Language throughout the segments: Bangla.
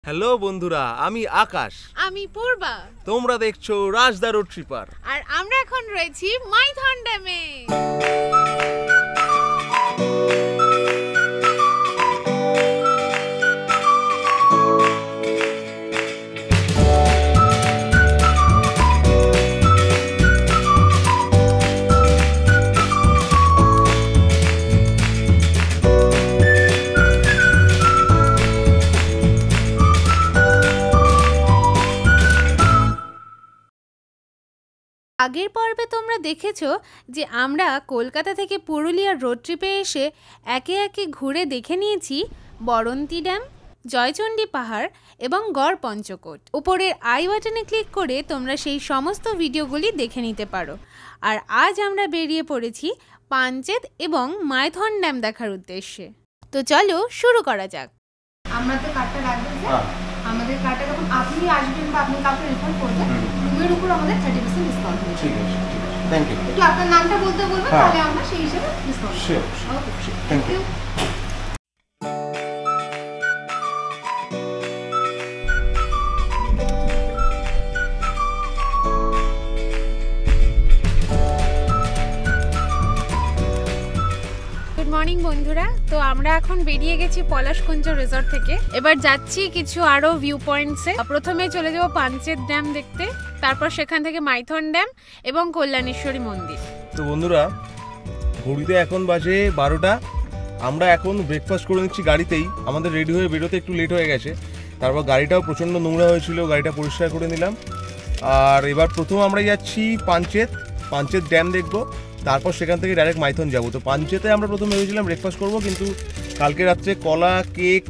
হ্যালো বন্ধুরা, আমি আকাশ। আমি পূর্বা। তোমরা দেখছো রাজদা রোড ট্রিপার। আর আমরা এখন রয়েছি মাইথন ড্যামে। আগের পর্বে তোমরা দেখেছো যে আমরা কলকাতা থেকে পুরুলিয়ার রোড ট্রিপে এসে একে একে ঘুরে দেখে নিয়েছি বরন্তী ড্যাম, জয়চণ্ডী পাহাড় এবং গড় পঞ্চকোট। উপরের আই বাটনে ক্লিক করে তোমরা সেই সমস্ত ভিডিওগুলি দেখে নিতে পারো। আর আজ আমরা বেরিয়ে পড়েছি পাঞ্চেত এবং মাইথন ড্যাম দেখার উদ্দেশ্যে। তো চলো শুরু করা যাক। আমরা তো কার্ডটা রাখবেন, আমাদের কার্ডটা যখন আপনি আসবেন বা আপনি কাউকে রেফার করবেন, রুমের উপর আমাদের 30% ডিসকাউন্ট হবে। ঠিক আছে, থ্যাংক ইউ। একটু আপনার নামটা বলতে বলবেন, তাহলে আমরা সেই হিসেবে ডিসকাউন্ট করব। Sure, okay, thank you. Morning বন্ধুরা, তো আমরা এখন বেরিয়ে গেছি পলাশকুঞ্জ রিসর্ট থেকে। এবার যাচ্ছি কিছু আরো ভিউ পয়েন্টসে। প্রথমে চলে যাব পাঞ্চেত ড্যাম দেখতে, তারপর সেখান থেকে মাইথন ড্যাম এবং কল্যাণেশ্বরী মন্দির। তো বন্ধুরা, ঘড়িতে এখন বাজে 12টা। আমরা এখন ব্রেকফাস্ট করে নিচ্ছি গাড়িতেই। আমাদের রেডি হয়ে বেরোতে একটু লেট হয়ে গেছে। তারপর গাড়িটাও প্রচণ্ড নোংরা হয়েছিল, গাড়িটা পরিষ্কার করে নিলাম। আর এবার প্রথম আমরা যাচ্ছি পাঞ্চেত ড্যাম দেখবো, তারপর সেখান থেকে ডাইরেক্ট মাইথন যাবো। তো পাঞ্চেতে আমরা প্রথম ভেবেছিলাম ব্রেকফাস্ট করবো, কিন্তু কালকে রাত্রে কলা, কেক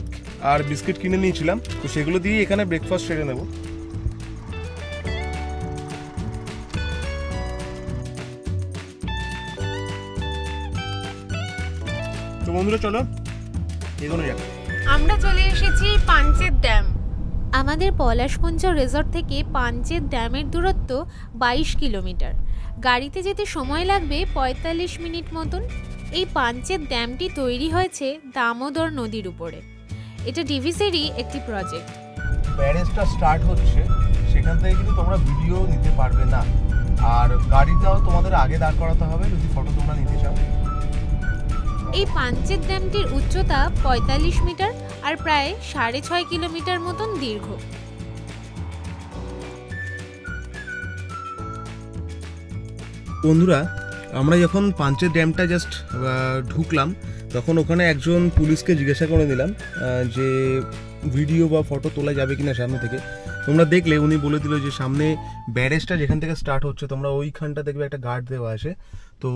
আর বিস্কিট কিনে নিয়েছিলাম, তো সেগুলো দিয়ে এখানে ব্রেকফাস্ট সেরে নেব। তো বন্ধুরা চলো এগোনো যাক। আমরা চলে এসেছি পাঞ্চেত ড্যাম। আমাদের পলাশকুঞ্জ রিসর্ট থেকে পাঞ্চেত ড্যামের দূরত্ব 22 কিলোমিটার। গাড়িতে যেতে সময় লাগবে 45 মিনিট মতন। এই পাঞ্চেত ড্যামটি তৈরি হয়েছে দামোদর নদীর উপরে। এটা ডিভিসিরই একটি প্রজেক্ট। ব্যারেজটা স্টার্ট হচ্ছে, সেখান থেকে কিন্তু তোমরা ভিডিও নিতে পারবে না, আর গাড়িটাও তোমাদের আগে দাঁড় করাতে হবে যদি ফটো তোমরা নিতে চাও। এই পাঞ্চেত ড্যামটির উচ্চতা 45 মিটার আর প্রায় 6.5 কিলোমিটার মতন দীর্ঘ। বন্ধুরা, আমরা যখন পাঞ্চেত ড্যামটা জাস্ট ঢুকলাম, তখন ওখানে একজন পুলিশকে জিজ্ঞাসা করে নিলাম যে ভিডিও বা ফটো তোলা যাবে কিনা সামনে থেকে। তোমরা দেখলে উনি বলে দিল যে সামনে ব্যারেজটা যেখান থেকে স্টার্ট হচ্ছে, তোমরা ওইখানটা দেখবে একটা গার্ড দেওয়া আছে, তো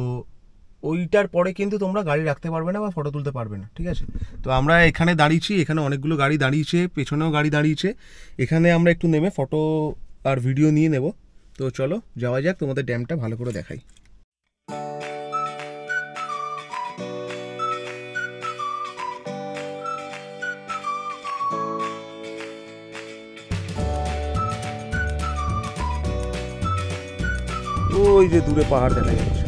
ওইটার পরে কিন্তু তোমরা গাড়ি রাখতে পারবে না বা ফটো তুলতে পারবে না, ঠিক আছে? তো আমরা এখানে দাঁড়িয়েছি, এখানে অনেকগুলো গাড়ি দাঁড়িয়েছে, পেছনেও গাড়ি দাঁড়িয়েছে। এখানে আমরা একটু নেমে ফটো আর ভিডিও নিয়ে নেব। তো চলো যাওয়া যাক, তোমাদের ড্যামটা ভালো করে দেখাই। ওই যে দূরে পাহাড় দেখা যাচ্ছে।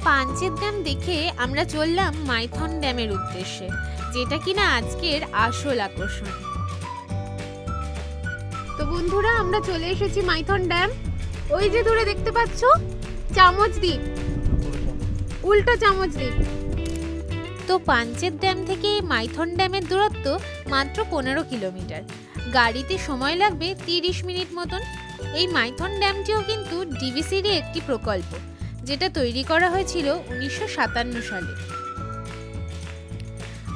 পাঞ্চেত ড্যাম দেখে আমরা চললাম মাইথন ড্যামের উদ্দেশ্যে, যেটা কিনা আজকের আসল আকর্ষণ। তো বন্ধুরা, আমরা চলে এসেছি মাইথন ড্যাম। ওই যে দূরে দেখতে পাচ্ছ চামচ দ্বীপ, উল্টো চামচ দ্বীপ। তো পাঞ্চেত ড্যাম থেকে মাইথন ড্যামের দূরত্ব মাত্র 15 কিলোমিটার। গাড়িতে সময় লাগবে 30 মিনিট মতন। এই মাইথন ড্যামটিও কিন্তু ডিভিসিরই একটি প্রকল্প, যেটা তৈরি করা হয়েছিল 1957 সালে।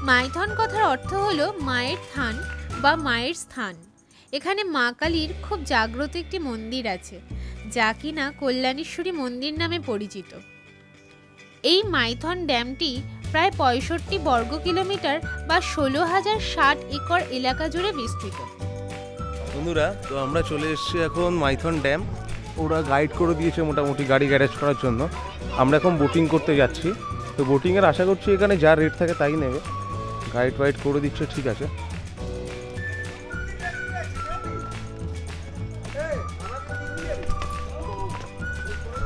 মাইথন কথার অর্থ হলো মায়ের থান বা মায়ের স্থান। এখানে মা কালীর খুব জাগ্রত একটি মন্দির আছে, যা কিনা কল্যাণেশ্বরী মন্দির নামে পরিচিত। এই মাইথন ড্যামটি প্রায় 65 বর্গ কিলোমিটার বা 16,060 একর এলাকা জুড়ে বিস্তৃত। বন্ধুরা, তো আমরা চলে এসেছি এখন মাইথন ড্যাম। ওরা গাইড করে দিয়েছে মোটামুটি গাড়ি গ্যারেজ করার জন্য। আমরা এখন বোটিং করতে যাচ্ছি। তো বোটিংয়ের আশা করছি এখানে যা রেট থাকে তাই নেবে। গাইড ফাইড করে দিচ্ছে, ঠিক আছে।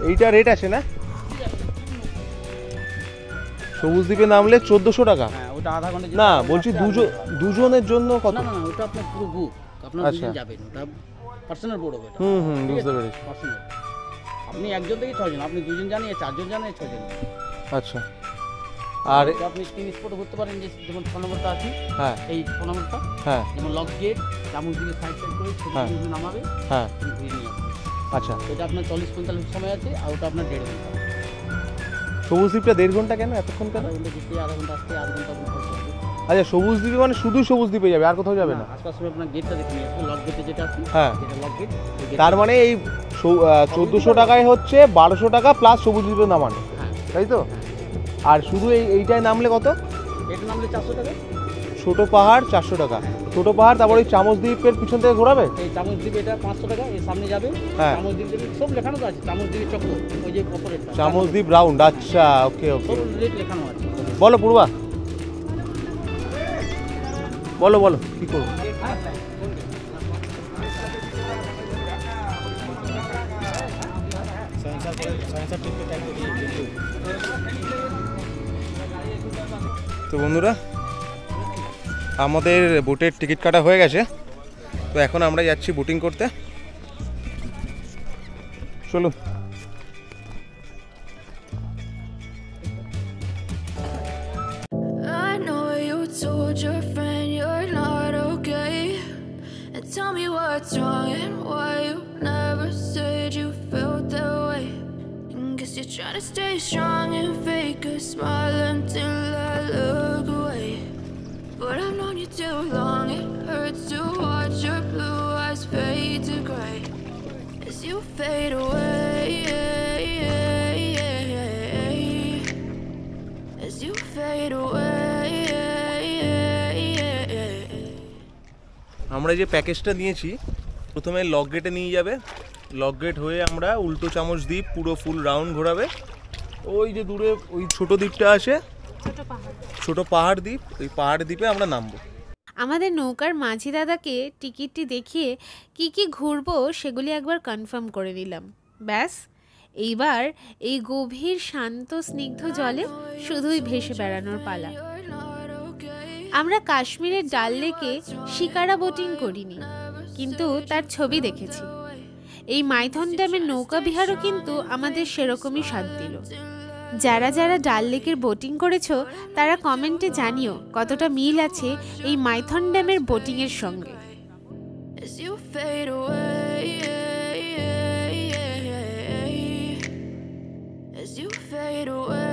এইটা রেট আছে না? সবুজ দ্বীপে নামলে 1400 টাকা। হ্যাঁ ওটা আধা ঘন্টা। না বলছি দুজনের জন্য কত? না না না ওটা আপনার পুরো বুক, আপনারা আচ্ছা। দুজন যাবেন, ওটা পার্সোনাল বোর্ড হবে। বুঝতে পেরেছি। পার্সোনাল, আপনি একজন থেকে 6 জন, আপনি 2 জন জানিয়ে 4 জন জানিয়ে 6 জন। আচ্ছা। আর এটা আপনি 3 স্পটে ঘুরতে পারেন, যে যেমন 6 নম্বরটা আছে, হ্যাঁ এই 6 নম্বরটা, হ্যাঁ যেমন লক গেট, চামচ দিকে সাইড সাইড করে ছোট হ্যাঁ। জিনিস নামাবে, হ্যাঁ ঘুরিয়ে নিয়ে আসবে। আচ্ছা। এটা আপনার 40-45 সময় আছে, আর ওটা আপনার 1.5 ঘন্টা। সবুজ দ্বীপটা 1.5 ঘন্টা কেন, এতক্ষণ কেন? আধা ঘন্টা ঘুরতে, আধা ঘন্টা আসতে, আধা ঘন্টা আপনার খরচ হবে। আচ্ছা, সবুজ দ্বীপে মানে শুধু সবুজ দ্বীপে যাবে, আর কোথাও যাবে না? আশপাশে আপনার গেটটা দেখে নিয়ে আসবে, লক গেটে যেটা আছে, হ্যাঁ। যেটা লক গেট। তার মানে এই 1400 টাকায় হচ্ছে 1200 টাকা প্লাস সবুজ দ্বীপে নামানো, হ্যাঁ তাই তো? আর শুধু এইটায় নামলে কত? এটা নামলে 400 টাকা। ছোট পাহাড় 400 টাকা, ছোট পাহাড়, তারপর ওই চামচ দ্বীপের পিছন থেকে ঘোরাবে। এই চামচ দ্বীপ এটা 500 টাকা, এর সামনে যাবে। হ্যাঁ। চামচ দ্বীপ সব লেখানো তো আছে, চামচ দ্বীপের চক্র, ওই যে অপারেটর চামচ দ্বীপ রাউন্ড, আচ্ছা ওকে ওকে। সব রেট লেখানো আছে। বলো পূর্বা, বলো বলো কি করবো? তো বন্ধুরা, আমাদের বোটের টিকিট কাটা হয়ে গেছে, তো এখন আমরা যাচ্ছি বোটিং করতে। চলুন। I know you told your friend you're not okay, and tell me what's wrong and why you never said you felt that way. And guess you're trying to stay strong and fake a smile until I look away. But I've known you too long, it hurts to watch your blue eyes fade to gray as you fade away, as you fade away. আমরা যে প্যাকেজটা নিয়েছি, প্রথমে লক গেটে নিয়ে যাবে, লক গেট হয়ে আমরা উল্টো চামচ দ্বীপ পুরো ফুল রাউন্ড ঘোরাবে। ওই যে দূরে ওই ছোট দ্বীপটা আছে, ছোট পাহাড় দ্বীপ, ওই পাহাড় দ্বীপে আমরা নামবো। আমাদের নৌকার মাঝি দাদাকে টিকিটটি দেখিয়ে কি কি ঘুরবো সেগুলি একবার কনফার্ম করে নিলাম। ব্যাস, এইবার এই গভীর শান্ত স্নিগ্ধ জলে শুধুই ভেসে বেড়ানোর পালা। আমরা কাশ্মীরের ডাল লেকে শিকারা বোটিং করিনি, কিন্তু তার ছবি দেখেছি। এই মাইথন ড্যামের নৌকা বিহারও কিন্তু আমাদের সেরকমই স্বাদ দিল। যারা যারা ডাল লেকের বোটিং করেছো তারা কমেন্টে জানিও কতটা মিল আছে এই মাইথন ড্যামের বোটিংয়ের সঙ্গে। As you fade away, as you fade away.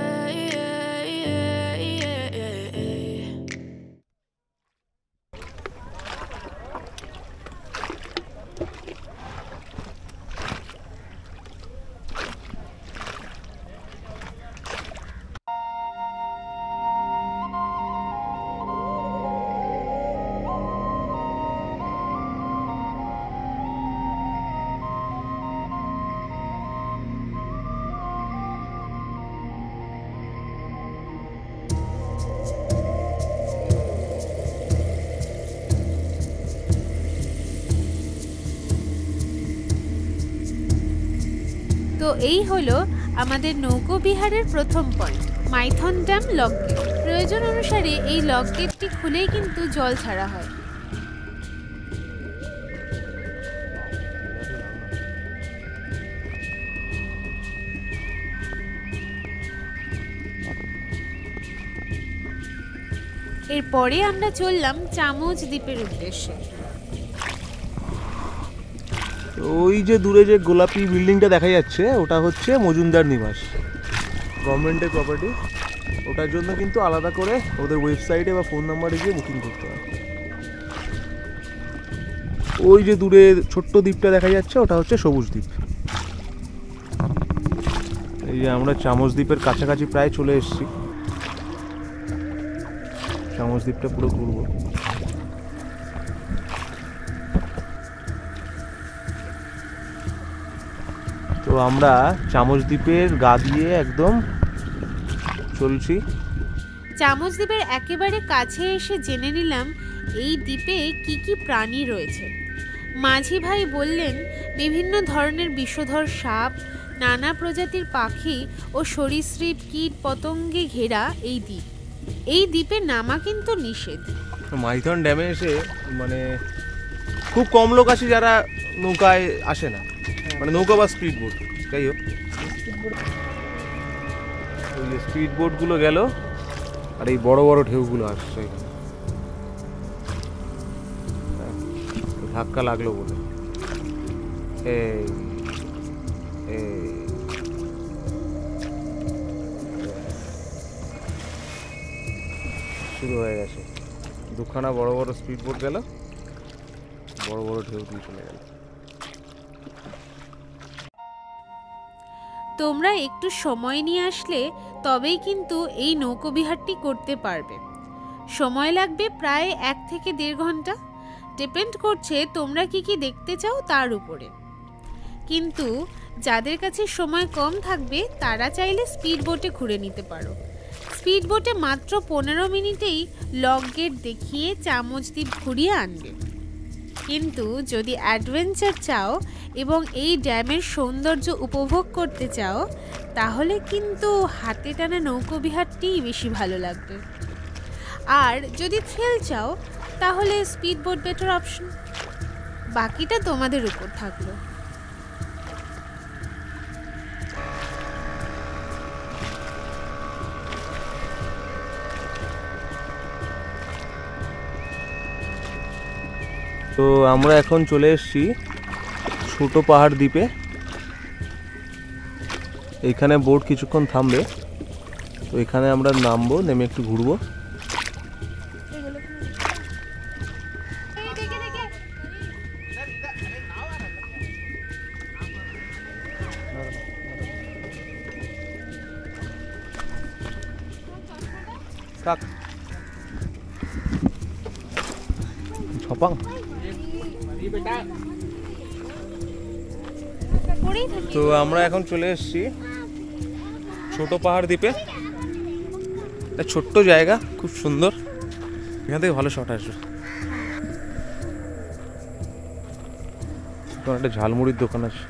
তো এই হলো আমাদের নৌকো বিহারের প্রথম point, Maithon dam lock gate. প্রয়োজন অনুসারে এই লক গেটটি খুলেই কিন্তু জল ছাড়া হয়। এরপরে আমরা চললাম চামচ দ্বীপের উদ্দেশ্যে। ওই যে দূরে যে গোলাপি বিল্ডিংটা দেখা যাচ্ছে, ওটা হচ্ছে মজুমদার নিবাস, গভর্নমেন্টের প্রপার্টি। ওটার জন্য কিন্তু আলাদা করে ওদের ওয়েবসাইটে বা ফোন নাম্বারে গিয়ে বুকিং করতে হয়। ওই যে দূরে ছোট্ট দ্বীপটা দেখা যাচ্ছে, ওটা হচ্ছে সবুজ দ্বীপ। এই যে আমরা চামচ দ্বীপের কাছাকাছি প্রায় চলে এসেছি, চামচ দ্বীপটা পুরো ঘুরবো। তো আমরা চামচ দ্বীপের গা দিয়ে একদম চলছি। চামচ দ্বীপের একেবারে কাছে এসে জেনে নিলাম এই দ্বীপে কি কি প্রাণী রয়েছে। মাঝি ভাই বললেন বিভিন্ন ধরনের বিষধর সাপ, নানা প্রজাতির পাখি ও সরীসৃপ কীট পতঙ্গে ঘেরা এই দ্বীপ। এই দ্বীপে নামা কিন্তু নিষেধ। মাইথন ড্যামে এসে মানে খুব কম লোক আসে যারা নৌকায় আসে না, মানে নৌকা বা স্পিড বোট, যাই হোক ওই যে স্পিড বোটগুলো গেল আর এই বড় বড় ঢেউগুলো আসছে এখানে, ধাক্কা লাগলো বলে এই শুরু হয়ে গেছে। দুখানা বড় বড় স্পিড বোট গেল, বড় বড় ঢেউ দিয়ে চলে গেল। তোমরা একটু সময় নিয়ে আসলে তবেই কিন্তু এই নৌকোবিহারটি করতে পারবে। সময় লাগবে প্রায় 1 থেকে 1.5 ঘন্টা, ডিপেন্ড করছে তোমরা কি কি দেখতে চাও তার উপরে। কিন্তু যাদের কাছে সময় কম থাকবে তারা চাইলে স্পিড বোটে ঘুরে নিতে পারো। স্পিড বোটে মাত্র 15 মিনিটেই লক গেট দেখিয়ে চামচ দ্বীপ ঘুরিয়ে আনবে। কিন্তু যদি অ্যাডভেঞ্চার চাও এবং এই ড্যামের সৌন্দর্য উপভোগ করতে চাও তাহলে কিন্তু হাতে টানা নৌকোবিহারটিই বেশি ভালো লাগবে। আর যদি থ্রিল চাও তাহলে স্পিড বোট বেটার অপশন। বাকিটা তোমাদের উপর থাকলো। তো আমরা এখন চলে এসেছি ছোট পাহাড় দ্বীপে। এইখানে বোট কিছুক্ষণ থামবে, তো এখানে আমরা নামবো, নেমে একটু ঘুরবো। ছপাং তো আমরা এখন চলে এসেছি ছোট পাহাড় দ্বীপে। একটা ছোট্ট জায়গা, খুব সুন্দর, এখান থেকে ভালো শট আসবে। একটা ঝালমুড়ির দোকান আছে।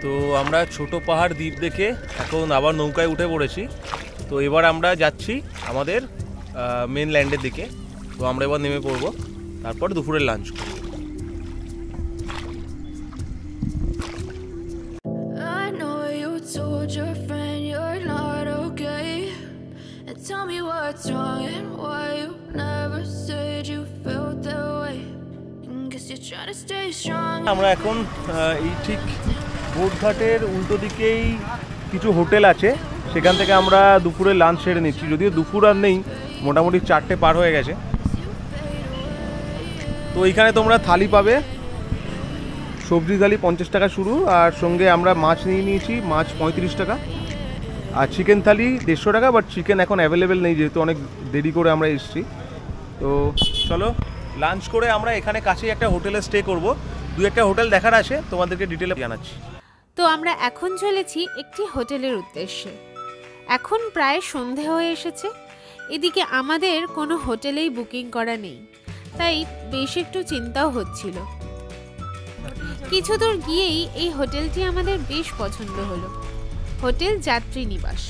তো আমরা ছোট পাহাড় দ্বীপ দেখে এখন আবার নৌকায় উঠে পড়েছি। তো এবার আমরা যাচ্ছি আমাদের মেন ল্যান্ডের দিকে। তো আমরা এবার নেমে পড়ব, তারপর দুপুরের লাঞ্চ করব। I know you told your friend you're not okay, and tell me what's wrong and why you never said you felt that way. Guess you're trying to stay strong. আমরা এখন এই ঠিক বোটঘাটের উল্টো দিকেই কিছু হোটেল আছে, সেখান থেকে আমরা দুপুরে লাঞ্চ সেরে নিচ্ছি। যদিও দুপুর আর নেই, মোটামুটি 4টে পার হয়ে গেছে। তো এইখানে তোমরা থালি পাবে, সবজি থালি 50 টাকা শুরু, আর সঙ্গে আমরা মাছ নিয়ে নিয়েছি, মাছ 35 টাকা, আর চিকেন থালি 150 টাকা। বাট চিকেন এখন অ্যাভেলেবেল নেই, যেহেতু অনেক দেরি করে আমরা এসেছি। তো চলো লাঞ্চ করে আমরা এখানে কাছেই একটা হোটেলে স্টে করব। 2-1টা হোটেল দেখার আছে, তোমাদেরকে ডিটেলে জানাচ্ছি। তো আমরা এখন চলেছি একটি হোটেলের উদ্দেশ্যে। এখন প্রায় সন্ধে হয়ে এসেছে, এদিকে আমাদের কোনো হোটেলেই বুকিং করা নেই, তাই বেশ একটু চিন্তাও হচ্ছিল। কিছু দূর গিয়েই এই হোটেলটি আমাদের বেশ পছন্দ হলো, হোটেল যাত্রী নিবাস।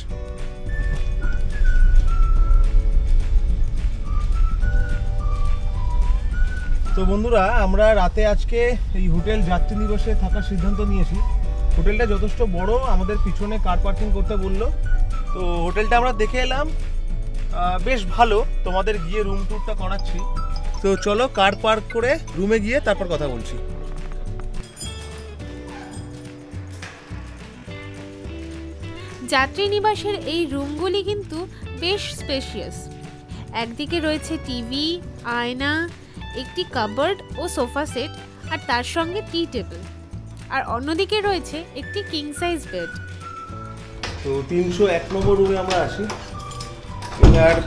তো বন্ধুরা, আমরা রাতে আজকে এই হোটেল যাত্রী নিবাসে থাকার সিদ্ধান্ত নিয়েছি। হোটেলটা যথেষ্ট বড়, আমাদের পিছনে কার পার্কিং করতে বললো। তো হোটেলটা আমরা দেখে এলাম, বেশ ভালো। তোমাদের গিয়ে রুম ট্যুরটা করাচ্ছি। তো চলো কার পার্ক করে রুমে গিয়ে তারপর কথা বলছি। যাত্রী নিবাসের এই রুমগুলি কিন্তু বেশ স্পেশিয়াস। একদিকে রয়েছে টিভি, আয়না, একটি কাবার্ড ও সোফা সেট, আর তার সঙ্গে টি টেবিল, আর অন্যদিকে রয়েছে একটি কিং সাইজ বেড। তো 301 নম্বর রুমে আমরা আসি। এটার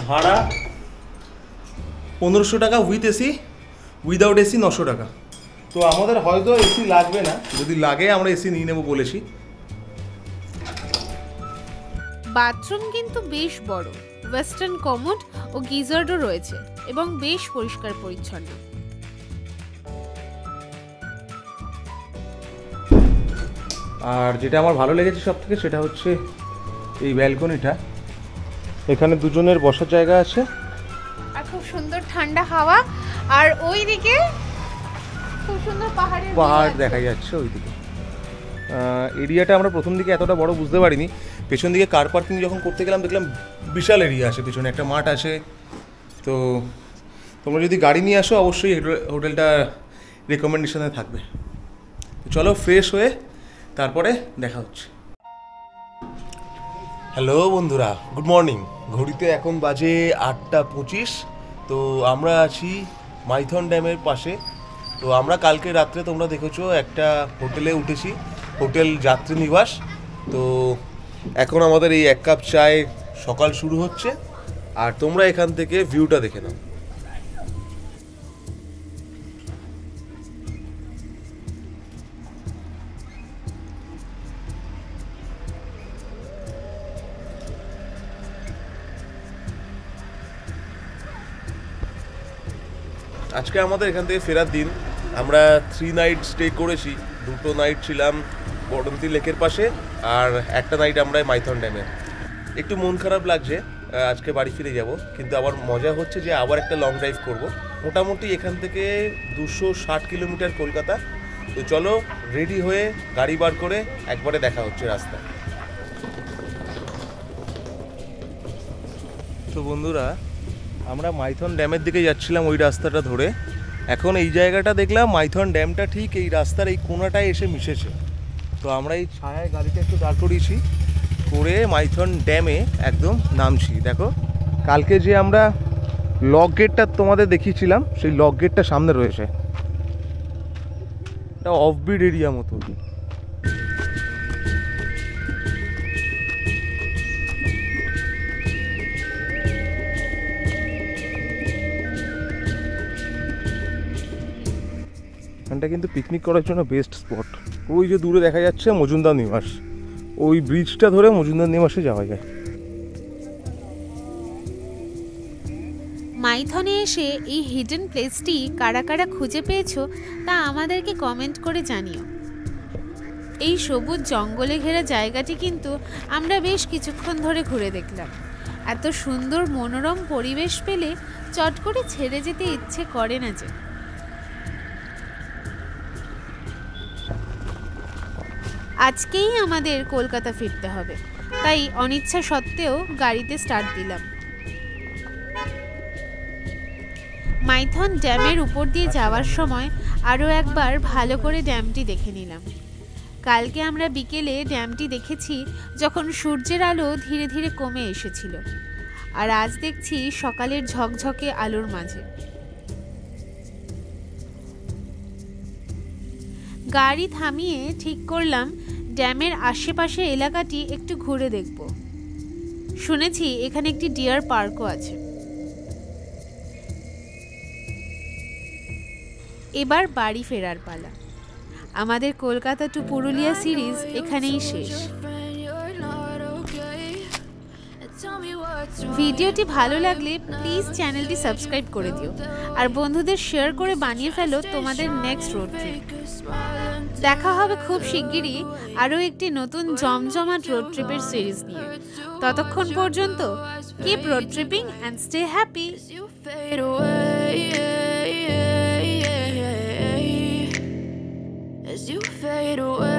ভাড়া 1500 টাকা উইথ এসি, উইদাউট এসি 900 টাকা। তো আমাদের হয়তো এসি লাগবে না, যদি লাগে আমরা এসি নিয়ে নেবো বলেছি। বাথরুম কিন্তু বেশ বড়, ওয়েস্টার্ন কমোড ও গিজারও রয়েছে এবং বেশ পরিষ্কার পরিচ্ছন্ন। আর যেটা আমার ভালো লেগেছে সব থেকে সেটা হচ্ছে এই ব্যালকনিটা। এখানে দুজনের বসার জায়গা আছে আর খুব সুন্দর ঠান্ডা হাওয়া, আর ওইদিকে খুব সুন্দর পাহাড় দেখা যাচ্ছে ওইদিকে। এরিয়াটা আমরা প্রথম দিকে এতটা বড় বুঝতে পারিনি। পেছন দিকে কার পার্কিং যখন করতে গেলাম দেখলাম বিশাল এরিয়া আছে, পেছনে একটা মাঠ আছে। তো তোমরা যদি গাড়ি নিয়ে আসো অবশ্যই হোটেলটা রেকমেন্ডেশনে থাকবে। চলো ফ্রেশ হয়ে তারপরে দেখা হচ্ছে। হ্যালো বন্ধুরা, গুড মর্নিং। ঘড়িতে এখন বাজে 8:25। তো আমরা আছি মাইথন ড্যামের পাশে। তো আমরা কালকে রাত্রে তোমরা দেখেছো একটা হোটেলে উঠেছি, হোটেল যাত্রী নিবাস। তো এখন আমাদের এই 1 কাপ চায় সকাল শুরু হচ্ছে, আর তোমরা এখান থেকে ভিউটা দেখে নাও। আজকে আমাদের এখান থেকে ফেরার দিন। আমরা 3 নাইট স্টে করেছি। 2টো নাইট ছিলাম বড়ন্তি লেকের পাশে, আর একটা নাইট আমরা মাইথন ড্যামে। একটু মন খারাপ লাগছে, আজকে বাড়ি ফিরে যাব, কিন্তু আবার মজা হচ্ছে যে আবার একটা লং ড্রাইভ করব। মোটামুটি এখান থেকে 260 কিলোমিটার কলকাতা। তো চলো রেডি হয়ে গাড়ি বার করে একবারে দেখা হচ্ছে রাস্তা। তো বন্ধুরা, আমরা মাইথন ড্যামের দিকে যাচ্ছিলাম ওই রাস্তাটা ধরে। এখন এই জায়গাটা দেখলাম মাইথন ড্যামটা ঠিক এই রাস্তার এই কোণাটায় এসে মিশেছে। তো আমরা এই ছায়ায় গাড়িটা একটু দাঁড় করিয়েছি, করে মাইথন ড্যামে একদম নামছি। দেখো, কালকে যে আমরা লক গেটটা তোমাদের দেখিয়েছিলাম সেই লক গেটটা সামনে রয়েছে। এটা অফবিট এরিয়া মতো। এখানটা কিন্তু পিকনিক করার জন্য বেস্ট স্পট। ওই যে দূরে দেখা যাচ্ছে মজুমদার নিবাস, ওই ব্রিজটা ধরে মজুমদার নিবাসে যাওয়া যায়। মাইথনে এসে এই হিডেন প্লেসটি কারা কারা খুঁজে পেয়েছো তা আমাদেরকে কমেন্ট করে জানিও। এই সবুজ জঙ্গলে ঘেরা জায়গাটি কিন্তু আমরা বেশ কিছুক্ষণ ধরে ঘুরে দেখলাম। এত সুন্দর মনোরম পরিবেশ পেলে চট করে ছেড়ে যেতে ইচ্ছে করে না যে। আজকেই আমাদের কলকাতা ফিরতে হবে, তাই অনিচ্ছা সত্ত্বেও গাড়িতে স্টার্ট দিলাম। মাইথন ড্যামের উপর দিয়ে যাওয়ার সময় আরও একবার ভালো করে ড্যামটি দেখে নিলাম। কালকে আমরা বিকেলে ড্যামটি দেখেছি যখন সূর্যের আলো ধীরে ধীরে কমে এসেছিল, আর আজ দেখছি সকালের ঝকঝকে আলোর মাঝে। গাড়ি থামিয়ে ঠিক করলাম ড্যামের আশেপাশে এলাকাটি একটু ঘুরে দেখব। শুনেছি এখানে একটি ডিয়ার পার্কও আছে। এবার বাড়ি ফেরার পালা। আমাদের কলকাতা টু পুরুলিয়া সিরিজ এখানেই শেষ। ভিডিওটি ভালো লাগলে প্লিজ চ্যানেলটি সাবস্ক্রাইব করে দিও, আর বন্ধুদের শেয়ার করে বানিয়ে ফেলো তোমাদের নেক্সট রোড ট্রিপ। দেখা হবে খুব শিগগিরই আরও একটি নতুন জমজমাট রোড ট্রিপের সিরিজ নিয়ে। ততক্ষণ পর্যন্ত keep road tripping and stay happy. As you fade away